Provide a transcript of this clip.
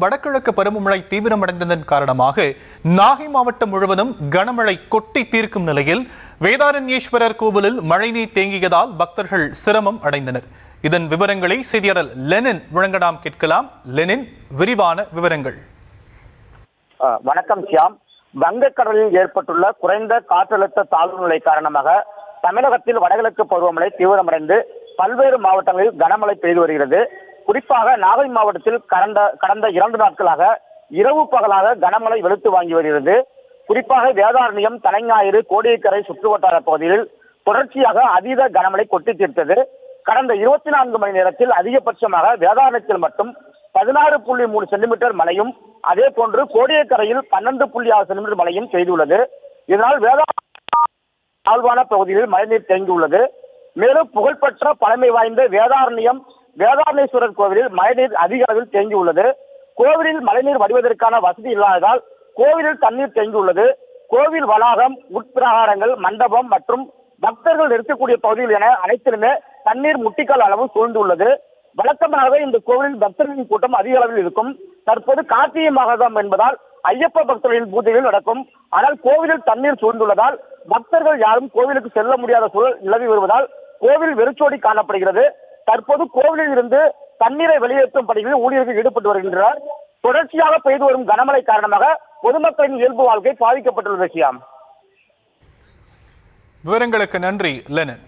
வடகிழக்கு பருவமழை தீவிரமடைந்ததன் காரணமாக நாகை மாவட்டம் முழுவதும் கனமழை கொட்டி தீர்க்கும் நிலையில் வேதாரண்யேஸ்வரர் கோவிலில் மழைநீர் தேங்கியதால் பக்தர்கள் சிரமம் அடைந்தனர். இதன் விவரங்களை செய்தியாளர் லெனின் வழங்க நாம் கேட்கலாம். லெனின், விரிவான விவரங்கள். வணக்கம் சியாம். வங்கக்கடலில் ஏற்பட்டுள்ள குறைந்த காற்றழுத்த தாழ்வு நிலை காரணமாக தமிழகத்தில் வடகிழக்கு பருவமழை தீவிரமடைந்து பல்வேறு மாவட்டங்களில் கனமழை பெய்து வருகிறது. குறிப்பாக நாகை மாவட்டத்தில் கடந்த 2 நாட்களாக இரவு பகலாக கனமழை வெளுத்து வாங்கி வருகிறது. குறிப்பாக வேதாரண்யம், தலைஞாயிறு, கோடியக்கரை சுற்றுவட்டார பகுதியில் தொடர்ச்சியாக அதீத கனமழை கொட்டி தீர்த்தது. கடந்த 24 மணி நேரத்தில் அதிகபட்சமாக வேதாரண்யத்தில் மட்டும் 16.3 சென்டிமீட்டர் மழையும், அதே போன்று கோடியக்கரையில் 12.6 சென்டிமீட்டர் மழையும் செய்துள்ளது. இதனால் தாழ்வான பகுதியில் மழைநீர் தேங்கியுள்ளது. மேலும் புகழ்பெற்ற பழமை வாய்ந்த வேதாரண்யேஸ்வரர் கோவிலில் மழைநீர் அதிக அளவில் தேங்கியுள்ளது. கோவிலில் மழைநீர் வடிவதற்கான வசதி இல்லாததால் கோவிலில் தண்ணீர் தேங்கியுள்ளது. கோவில் வளாகம், உட்பிரகாரங்கள், மண்டபம் மற்றும் பக்தர்கள் நிறுத்தக்கூடிய பகுதிகள் என அனைத்திலுமே தண்ணீர் முட்டிக்கால் அளவு சூழ்ந்துள்ளது. வழக்கமாகவே இந்த கோவிலில் பக்தர்களின் கூட்டம் அதிக அளவில் இருக்கும். தற்போது கார்த்திகை மாதம் என்பதால் ஐயப்ப பக்தர்களின் பூஜைகள் நடக்கும். ஆனால் கோவிலில் தண்ணீர் சூழ்ந்துள்ளதால் பக்தர்கள் யாரும் கோவிலுக்கு செல்ல முடியாத சூழல் நிலவி வருவதால் கோவில் வெறிச்சோடி காணப்படுகிறது. தற்போது கோவிலில் இருந்து தண்ணீரை வெளியேற்றும் பணிகளில் ஊழியர்கள் ஈடுபட்டு வருகின்றனர். தொடர்ச்சியாக பெய்து வரும் கனமழை காரணமாக பொதுமக்களின் இயல்பு வாழ்க்கை பாதிக்கப்பட்டுள்ளது. விவரங்களுக்கு நன்றி லெனின்.